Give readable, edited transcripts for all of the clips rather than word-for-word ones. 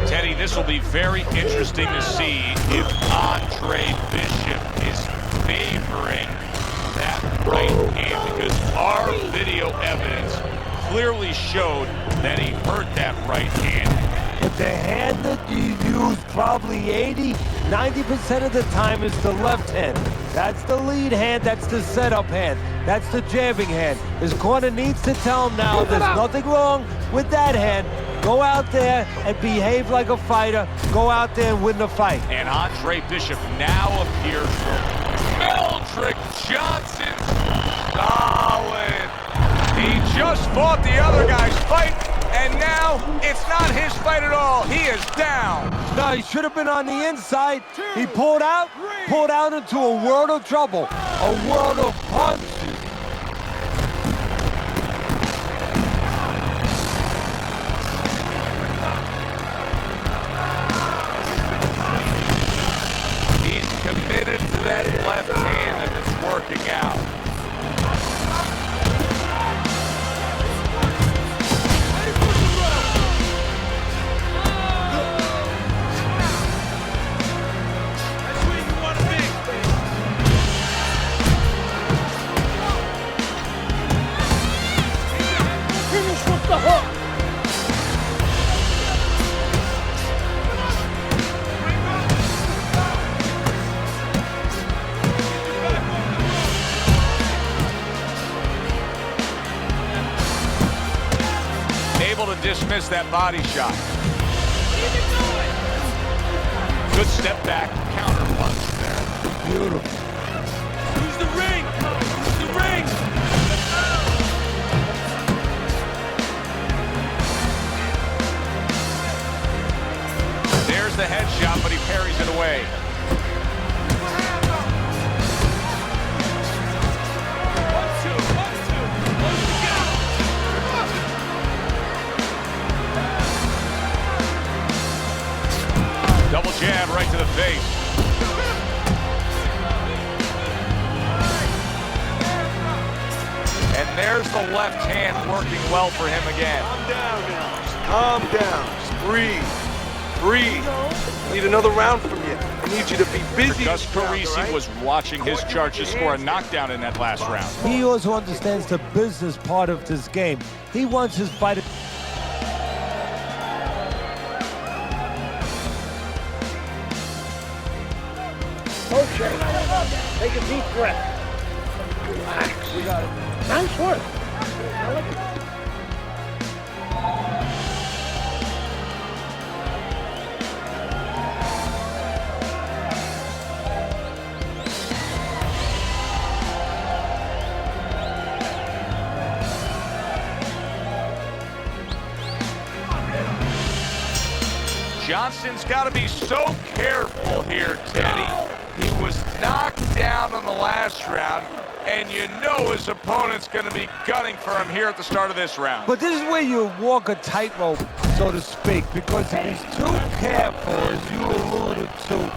Teddy, this will be very interesting to see if Andre Bishop is favoring that right hand, because our video evidence clearly showed that he hurt that right hand. But the hand that you use probably 90% of the time is the left hand. That's the lead hand, that's the setup hand, that's the jabbing hand. His corner needs to tell him now there's nothing wrong with that hand. Go out there and behave like a fighter. Go out there and win the fight. And Andre Bishop now appears for Meldrick Johnson. Solid. He just fought the other guy's fight, and now it's not his fight at all. He is down. No, he should have been on the inside. He pulled out into a world of trouble, a world of punches. Committed to that left hand, and it's working out. That's where you want to be. Finish with the hook. Able to dismiss that body shot. Good step back, counter punch there. Beautiful. Who's the ring? Who's the ring? There's the headshot, but he parries it away. Double jab right to the face. And there's the left hand working well for him again. Calm down now. Just calm down. Just breathe. Breathe. I need another round from you. I need you to be busy. Gus Parisi was watching his charge to score a knockdown in that last round. He also understands the business part of this game. He wants his fighter. Okay, take a deep breath. Relax. We got it. Nice work. Johnson's got to be so careful here, Teddy. He was knocked down in the last round, and you know his opponent's going to be gunning for him here at the start of this round. But this is where you walk a tightrope, so to speak, because if he's too careful, as you alluded to,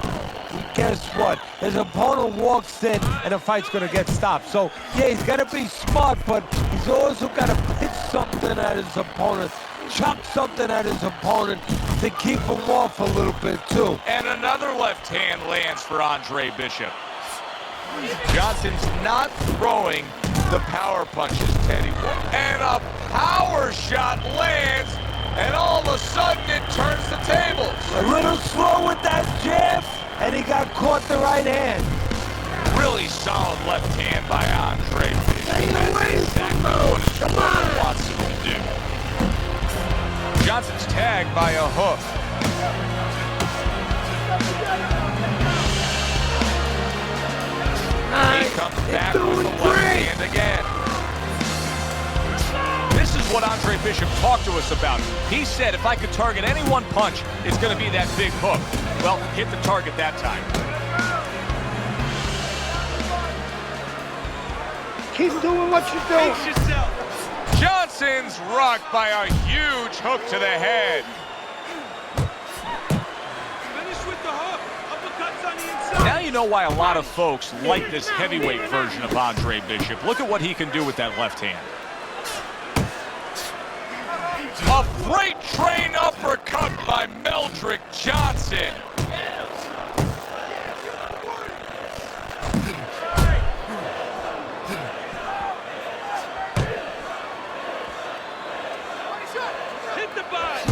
guess what? His opponent walks in, and the fight's going to get stopped. So, yeah, he's got to be smart, but he's also got to pitch something at his opponent, chuck something at his opponent to keep him off a little bit, too. And another left hand lands for Andre Bishop. Johnson's not throwing the power punches, Teddy. And a power shot lands, and all of a sudden it turns the tables. A little slow with that jab, and he got caught the right hand. Really solid left hand by Andre Bishop. Stay away from those. Come on. Wants him to do. Johnson's tagged by a hook. He comes back with the left hand again. This is what Andre Bishop talked to us about. He said if I could target any one punch, it's going to be that big hook. Well, hit the target that time. Keep doing what you're doing. Face yourself. Johnson's rocked by a huge hook to the head. Finish with the hook. Uppercuts on the inside. Now you know why a lot of folks like this heavyweight version of Andre Bishop. Look at what he can do with that left hand. A freight train uppercut by Meldrick Johnson.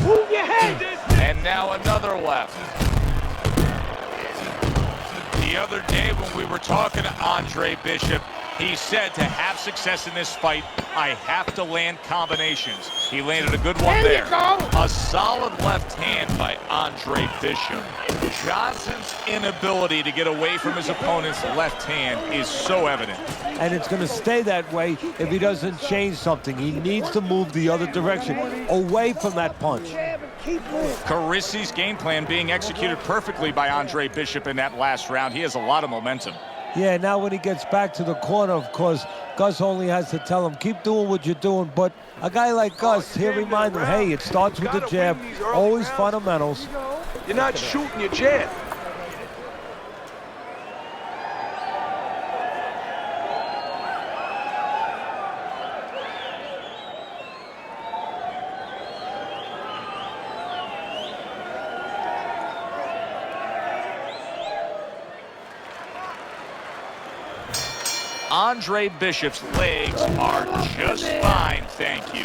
Move your head. And now another left. The other day when we were talking to Andre Bishop, he said to have success in this fight, I have to land combinations. He landed a good one there. A solid left hand by Andre Bishop. Johnson's inability to get away from his opponent's left hand is so evident. And it's going to stay that way if he doesn't change something. He needs to move the other direction, away from that punch. Carissi's game plan being executed perfectly by Andre Bishop in that last round. He has a lot of momentum. Yeah, now when he gets back to the corner, of course, Gus only has to tell him, keep doing what you're doing. But a guy like Gus, he'll remind him, hey, it starts with the jab, always fundamentals. You're not shooting your jab. Andre Bishop's legs are just fine, thank you.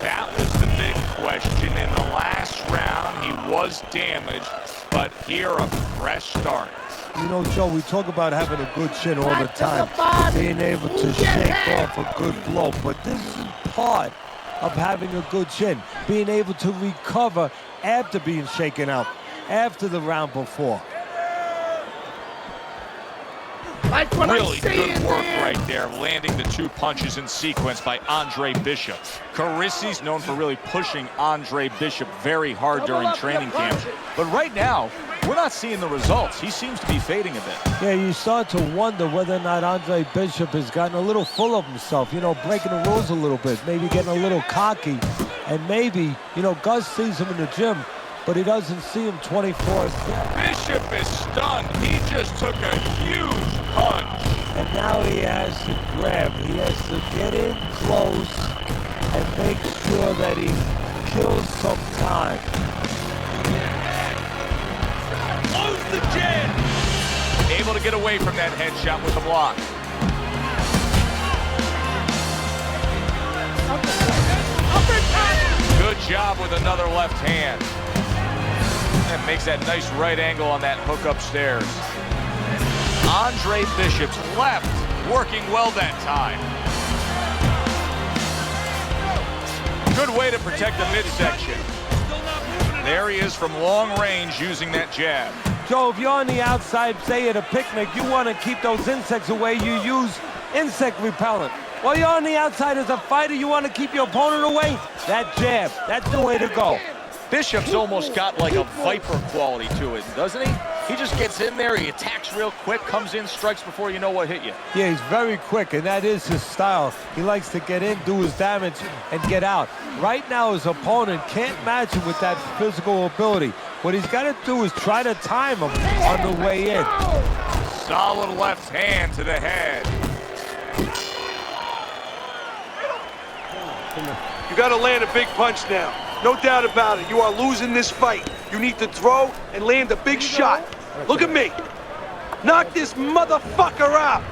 That was the big question. In the last round, he was damaged, but here a fresh start. You know, Joe, we talk about having a good chin all the time, being able to shake off a good blow, but this is part of having a good chin, being able to recover after being shaken out, after the round before. Really good work right there, landing the two punches in sequence by Andre Bishop. Carissi's known for really pushing Andre Bishop very hard during training camp. But right now, we're not seeing the results. He seems to be fading a bit. Yeah, you start to wonder whether or not Andre Bishop has gotten a little full of himself, you know, breaking the rules a little bit, maybe getting a little cocky. And maybe, you know, Gus sees him in the gym, but he doesn't see him 24/7. Bishop is stunned. He just took a huge punch. And now he has to grab. He has to get in close and make sure that he kills some time. Close the jab. Able to get away from that headshot with the block. Good job with another left hand. And makes that nice right angle on that hook upstairs. Andre Bishop's left working well that time. Good way to protect the midsection. There he is from long range using that jab. Joe, if you're on the outside, say at a picnic, you want to keep those insects away, you use insect repellent. While you're on the outside as a fighter, you want to keep your opponent away, that jab, that's the way to go. Bishop's almost got like a viper quality to it, doesn't he? He just gets in there, he attacks real quick, comes in, strikes before you know what hit you. Yeah, he's very quick, and that is his style. He likes to get in, do his damage, and get out. Right now, his opponent can't match him with that physical ability. What he's got to do is try to time him on the way in. Solid left hand to the head. You gotta land a big punch now. No doubt about it. You are losing this fight. You need to throw and land a big shot. Look at me. Knock this motherfucker out.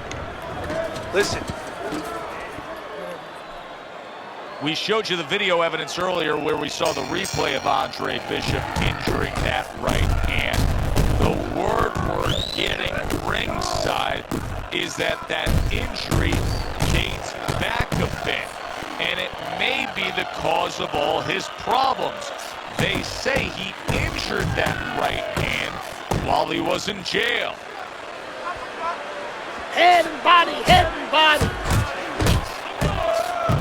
Listen. We showed you the video evidence earlier where we saw the replay of Andre Bishop injuring that right hand. The word we're getting ringside is that that injury dates back a bit, and it may be the cause of all his problems. They say he injured that right hand while he was in jail. Head and body, head and body.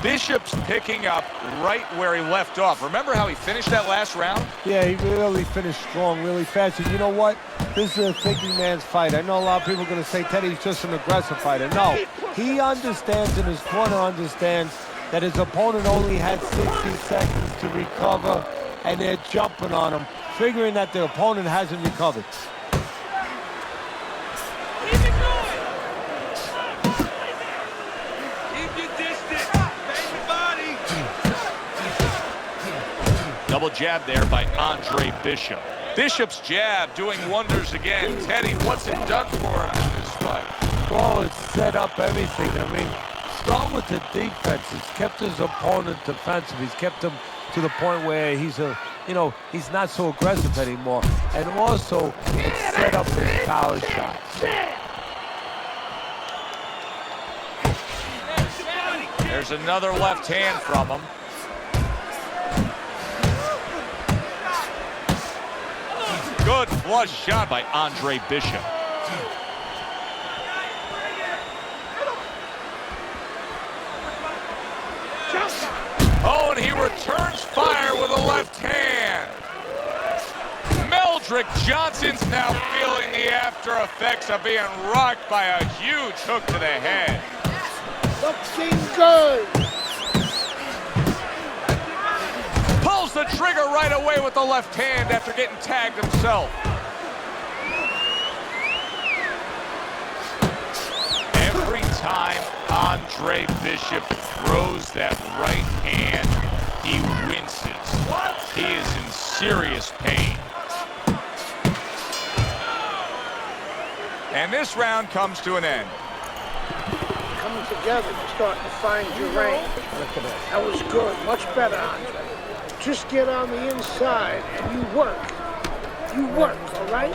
Bishop's picking up right where he left off. Remember how he finished that last round? Yeah, he really finished strong, really fast. And you know what? This is a thinking man's fight. I know a lot of people are going to say Teddy's just an aggressive fighter. No, he understands, and his corner understands, that his opponent only had 60 seconds to recover, and they're jumping on him, figuring that the opponent hasn't recovered. Keep it going. Keep your distance. Bang your body. Double jab there by Andre Bishop. Bishop's jab doing wonders again. Teddy, what's it done for him in this fight? Well, it's set up everything. I mean, start with the defense. It's kept his opponent defensive. He's kept him to the point where he's he's not so aggressive anymore. And also, it's set up his power shots. There's another left hand from him. Good flush shot by Andre Bishop. Oh, and he returns fire with a left hand. Meldrick Johnson's now feeling the after effects of being rocked by a huge hook to the head. Looking good. Pulls the trigger right away with the left hand after getting tagged himself. Every time Andre Bishop throws that right hand, he winces. He is in serious pain. And this round comes to an end. Coming together, you're starting to find your range. That was good, much better, Andre. Just get on the inside and you work. You work, all right?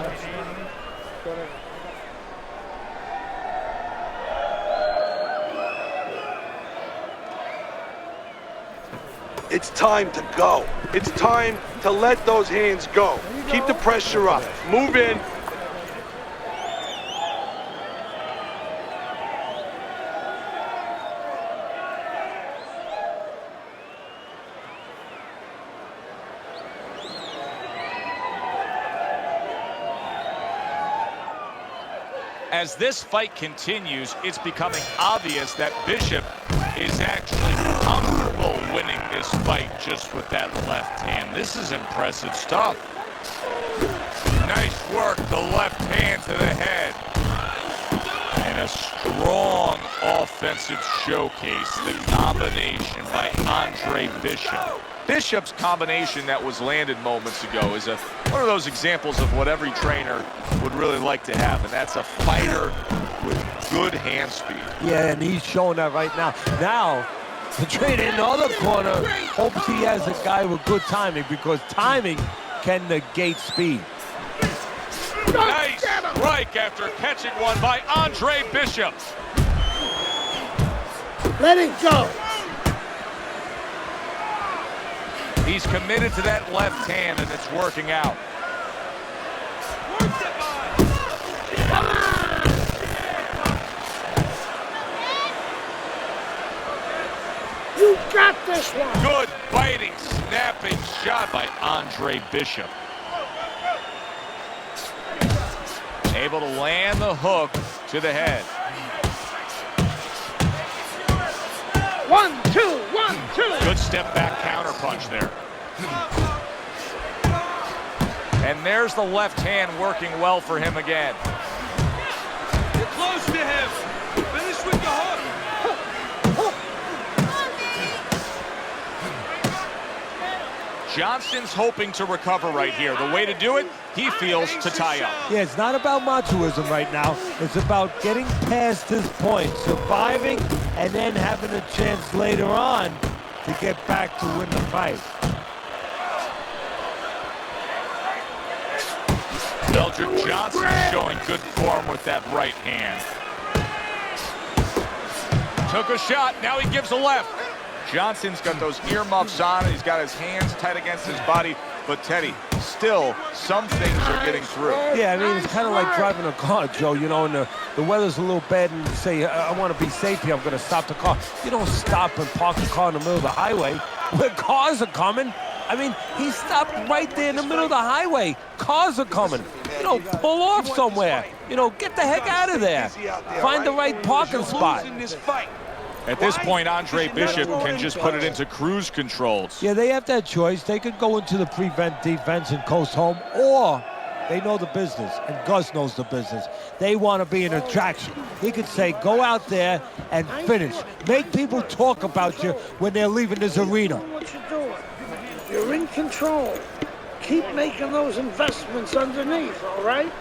It's time to go. It's time to let those hands go. Keep the pressure up. Move in. As this fight continues, it's becoming obvious that Bishop is actually comfortable winning this fight just with that left hand. This is impressive stuff. Nice work, the left hand to the head. And a strong offensive showcase, the combination by Andre Bishop. Bishop's combination that was landed moments ago is one of those examples of what every trainer would really like to have, and that's a fighter with good hand speed. Yeah, and he's showing that right now. Now, the trainer in the other corner hopes he has a guy with good timing, because timing can negate speed. Nice strike after catching one by Andre Bishop. Let it go. He's committed to that left hand, and it's working out. You got this one. Good biting, snapping shot by Andre Bishop. Able to land the hook to the head. 1, 2, 1, 2. Good step back counter punch there. And there's the left hand working well for him again. Get close to him. Finish with the hook. Johnson's hoping to recover right here. The way to do it, he feels, to tie up. Yeah, it's not about machoism right now. It's about getting past this point, surviving, and then having a chance later on to get back to win the fight. Meldrick Johnson showing good form with that right hand. Took a shot, now he gives a left. Johnson's got those earmuffs on, and he's got his hands tight against his body. But Teddy, still, some things are getting through. Yeah, I mean, it's kind of like driving a car, Joe, you know, and the weather's a little bad, and you say, I want to be safe here, I'm going to stop the car. You don't stop and park the car in the middle of the highway where cars are coming. I mean, he stopped right there in the middle of the highway. Cars are coming. You know, pull off somewhere. You know, get the heck out of there. Find the right parking spot. At this point, Andre Bishop can just put it into cruise controls. Yeah, they have that choice. They could go into the prevent defense and coast home, or they know the business, and Gus knows the business. They want to be an attraction. He could say, go out there and finish. Make people talk about you when they're leaving this arena. What you doing? You're in in control. Keep making those investments underneath, all right?